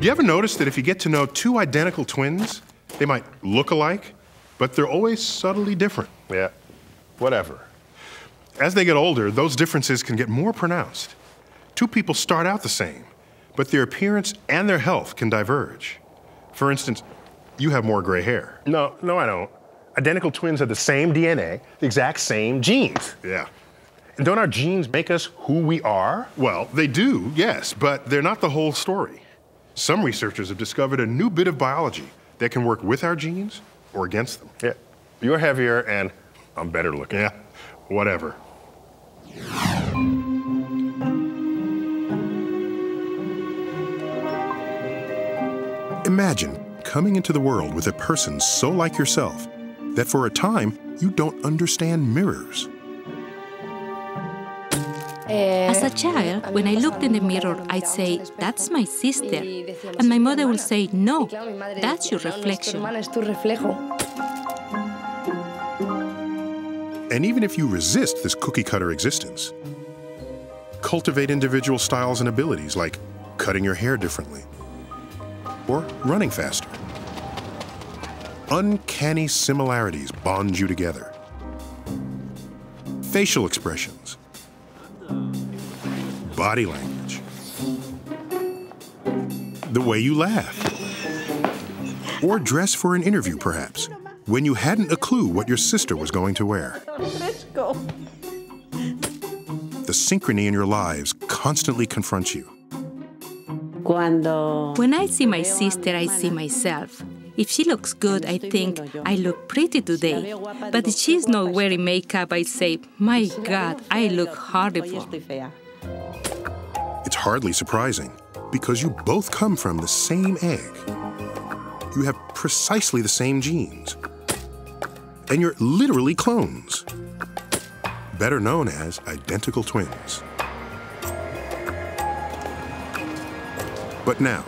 You ever notice that if you get to know two identical twins, they might look alike, but they're always subtly different? Yeah, whatever. As they get older, those differences can get more pronounced. Two people start out the same, but their appearance and their health can diverge. For instance, you have more gray hair. No, I don't. Identical twins have the same DNA, the exact same genes. Yeah. And don't our genes make us who we are? Well, they do, yes, but they're not the whole story. Some researchers have discovered a new bit of biology that can work with our genes or against them. Yeah, you're heavier and I'm better looking. Yeah, whatever. Imagine coming into the world with a person so like yourself that for a time you don't understand mirrors. As a child, when I looked in the mirror, I'd say, "That's my sister." And my mother would say, "No, that's your reflection." And even if you resist this cookie-cutter existence, cultivate individual styles and abilities like cutting your hair differently or running faster. Uncanny similarities bond you together. Facial expressions, body language, the way you laugh, or dress for an interview perhaps, when you hadn't a clue what your sister was going to wear. Let's go. The synchrony in your lives constantly confronts you. When I see my sister, I see myself. If she looks good, I think, I look pretty today. But if she's not wearing makeup, I say, my God, I look horrible. It's hardly surprising, because you both come from the same egg. You have precisely the same genes. And you're literally clones, better known as identical twins. But now,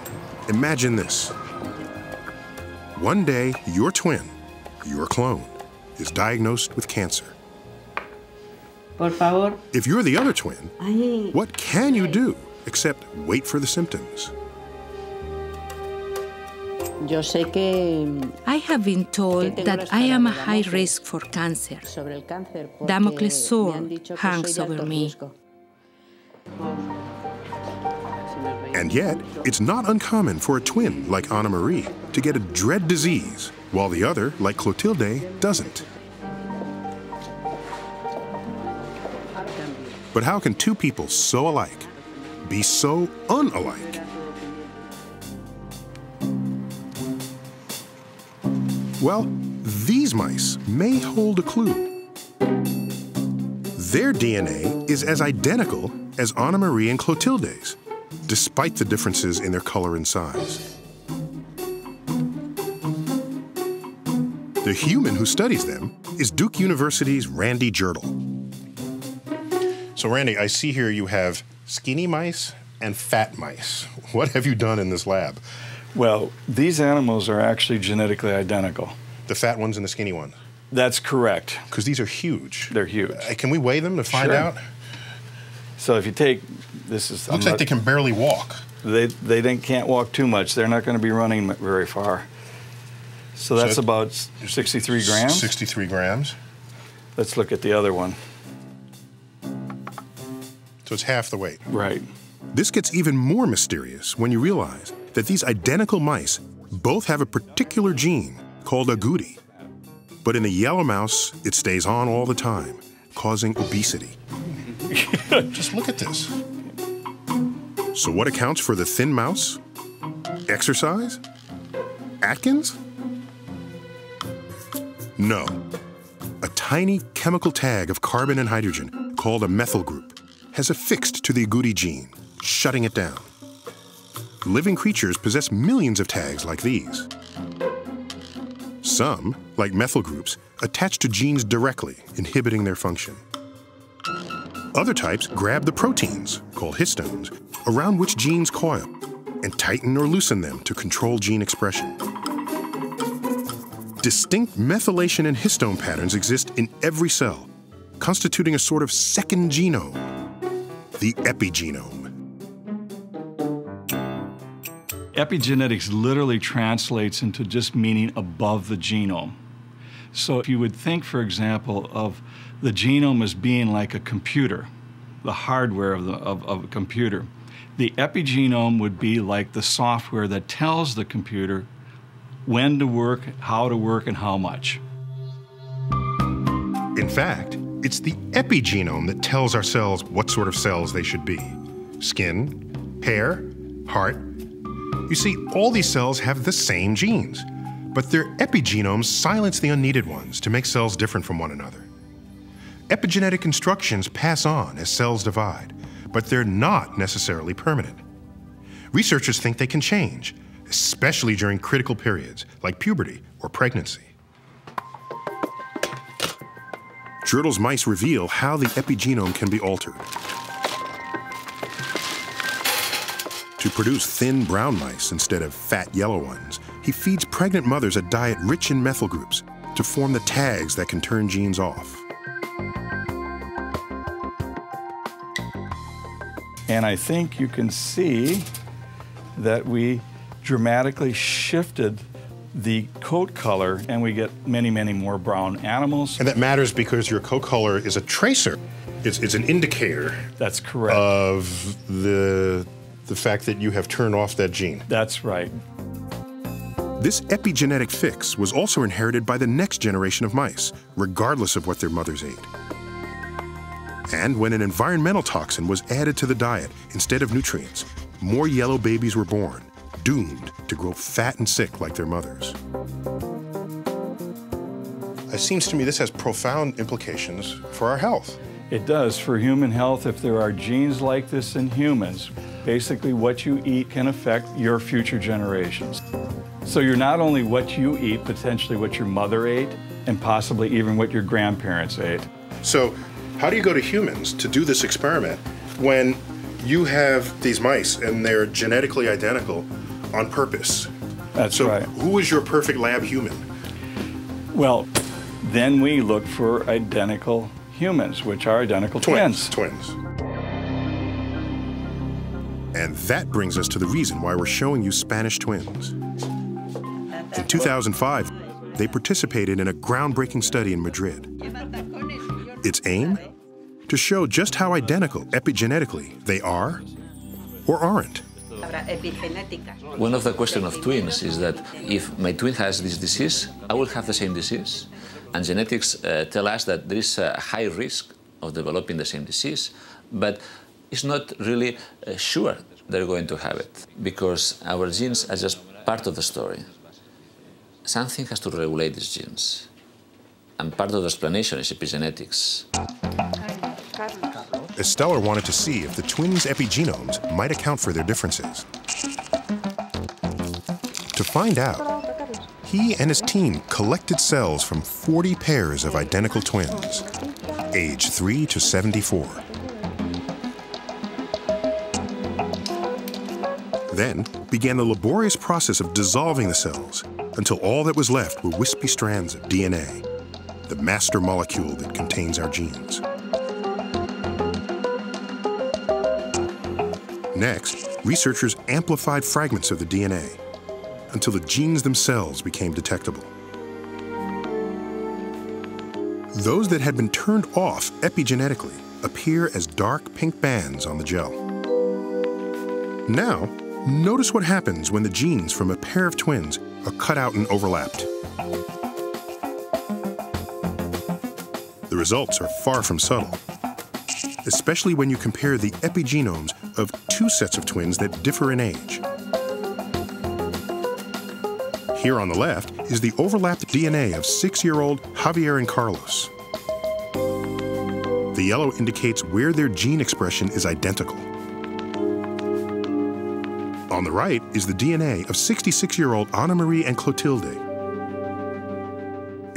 imagine this. One day, your twin, your clone, is diagnosed with cancer. Por favor. If you're the other twin, what can you do except wait for the symptoms? I have been told that I am a high risk for cancer. Damocles' sword hangs over me. And yet, it's not uncommon for a twin like Anna Marie to get a dread disease, while the other, like Clotilde, doesn't. But how can two people so alike be so unalike? Well, these mice may hold a clue. Their DNA is as identical as Anna Marie and Clotilde's, despite the differences in their color and size. The human who studies them is Duke University's Randy Girdle. So Randy, I see here you have skinny mice and fat mice. What have you done in this lab? Well, these animals are actually genetically identical. The fat ones and the skinny ones? That's correct. Because these are huge. They're huge. Can we weigh them to find out? So if you take, this is... Looks like they can barely walk. They can't walk too much. They're not going to be running very far. So that's about 63 grams. 63 grams. Let's look at the other one. So it's half the weight. Right. This gets even more mysterious when you realize that these identical mice both have a particular gene called agouti. But in the yellow mouse, it stays on all the time, causing obesity. Just look at this. So what accounts for the thin mouse? Exercise? Atkins? No. A tiny chemical tag of carbon and hydrogen, called a methyl group, has affixed to the agouti gene, shutting it down. Living creatures possess millions of tags like these. Some, like methyl groups, attach to genes directly, inhibiting their function. Other types grab the proteins, called histones, around which genes coil, and tighten or loosen them to control gene expression. Distinct methylation and histone patterns exist in every cell, constituting a sort of second genome, the epigenome. Epigenetics literally translates into just meaning above the genome. So if you would think, for example, of the genome as being like a computer, the hardware of a computer, the epigenome would be like the software that tells the computer when to work, and how much. In fact, it's the epigenome that tells our cells what sort of cells they should be. Skin, hair, heart. You see, all these cells have the same genes, but their epigenomes silence the unneeded ones to make cells different from one another. Epigenetic instructions pass on as cells divide, but they're not necessarily permanent. Researchers think they can change, especially during critical periods like puberty or pregnancy. Drödel's mice reveal how the epigenome can be altered. To produce thin brown mice instead of fat yellow ones, he feeds pregnant mothers a diet rich in methyl groups to form the tags that can turn genes off. And I think you can see that we dramatically shifted the coat color, and we get many, many more brown animals. And that matters because your coat color is a tracer. It's an indicator. That's correct. Of the fact that you have turned off that gene. That's right. This epigenetic fix was also inherited by the next generation of mice, regardless of what their mothers ate. And when an environmental toxin was added to the diet instead of nutrients, more yellow babies were born, doomed to grow fat and sick like their mothers. It seems to me this has profound implications for our health. It does for human health. If there are genes like this in humans, basically what you eat can affect your future generations. So you're not only what you eat, potentially what your mother ate, and possibly even what your grandparents ate. So how do you go to humans to do this experiment when you have these mice and they're genetically identical on purpose? That's right. So who is your perfect lab human? Well, then we look for identical humans, which are identical twins. Twins. And that brings us to the reason why we're showing you Spanish twins. In 2005, they participated in a groundbreaking study in Madrid. Its aim? To show just how identical epigenetically they are or aren't. One of the questions of twins is that if my twin has this disease, I will have the same disease. And genetics tell us that there is a high risk of developing the same disease, but it's not really sure they're going to have it, because our genes are just part of the story. Something has to regulate these genes, and part of the explanation is epigenetics. Esteller wanted to see if the twins' epigenomes might account for their differences. To find out, he and his team collected cells from 40 pairs of identical twins, aged 3 to 74. Then began the laborious process of dissolving the cells until all that was left were wispy strands of DNA, the master molecule that contains our genes. Next, researchers amplified fragments of the DNA until the genes themselves became detectable. Those that had been turned off epigenetically appear as dark pink bands on the gel. Now, notice what happens when the genes from a pair of twins are cut out and overlapped. The results are far from subtle, especially when you compare the epigenomes of two sets of twins that differ in age. Here on the left is the overlapped DNA of 6-year-old Javier and Carlos. The yellow indicates where their gene expression is identical. On the right is the DNA of 66-year-old Anna Marie and Clotilde.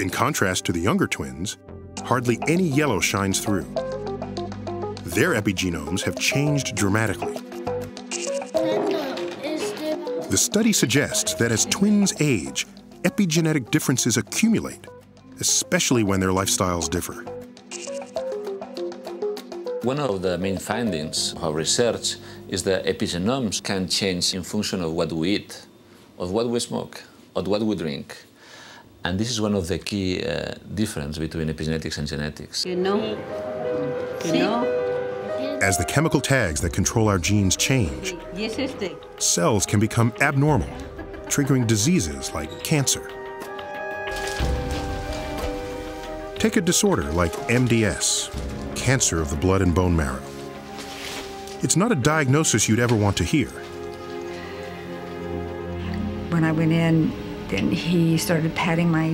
In contrast to the younger twins, hardly any yellow shines through. Their epigenomes have changed dramatically. The study suggests that as twins age, epigenetic differences accumulate, especially when their lifestyles differ. One of the main findings of our research is that epigenomes can change in function of what we eat, of what we smoke, of what we drink. And this is one of the key differences between epigenetics and genetics. As the chemical tags that control our genes change, cells can become abnormal, triggering diseases like cancer. Take a disorder like MDS, cancer of the blood and bone marrow. It's not a diagnosis you'd ever want to hear. When I went in, then he started patting my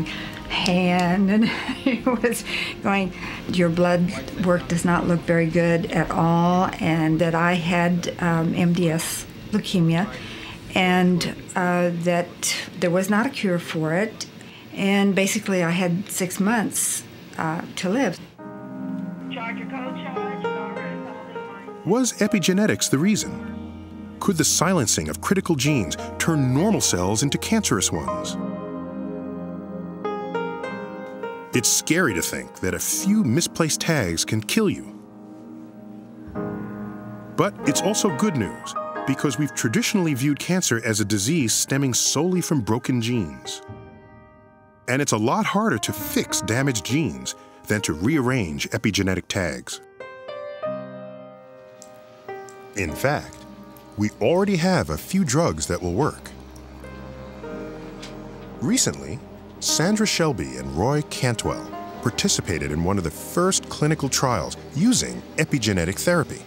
hand and he was going, your blood work does not look very good at all, and that I had MDS, leukemia, and that there was not a cure for it. And basically I had 6 months to live. Was epigenetics the reason? Could the silencing of critical genes turn normal cells into cancerous ones? It's scary to think that a few misplaced tags can kill you. But it's also good news, because we've traditionally viewed cancer as a disease stemming solely from broken genes. And it's a lot harder to fix damaged genes than to rearrange epigenetic tags. In fact, we already have a few drugs that will work. Recently, Sandra Shelby and Roy Cantwell participated in one of the first clinical trials using epigenetic therapy.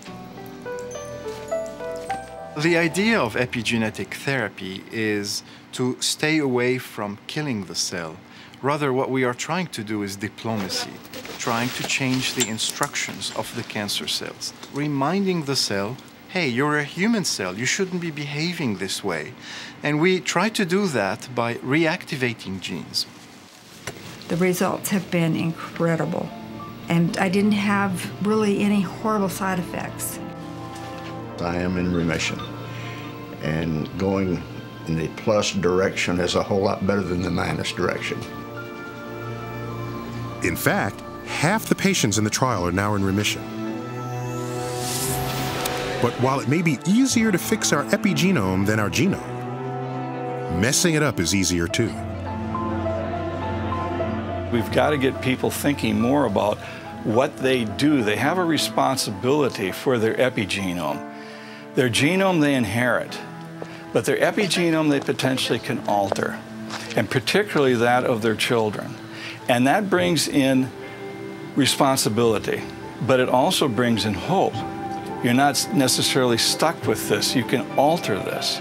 The idea of epigenetic therapy is to stay away from killing the cell. Rather, what we are trying to do is diplomacy, trying to change the instructions of the cancer cells, reminding the cell, hey, you're a human cell, you shouldn't be behaving this way. And we try to do that by reactivating genes. The results have been incredible, and I didn't have really any horrible side effects. I am in remission, and going in the plus direction is a whole lot better than the minus direction. In fact, half the patients in the trial are now in remission. But while it may be easier to fix our epigenome than our genome, messing it up is easier too. We've got to get people thinking more about what they do. They have a responsibility for their epigenome. Their genome they inherit, but their epigenome they potentially can alter, and particularly that of their children. And that brings in responsibility, but it also brings in hope. You're not necessarily stuck with this. You can alter this.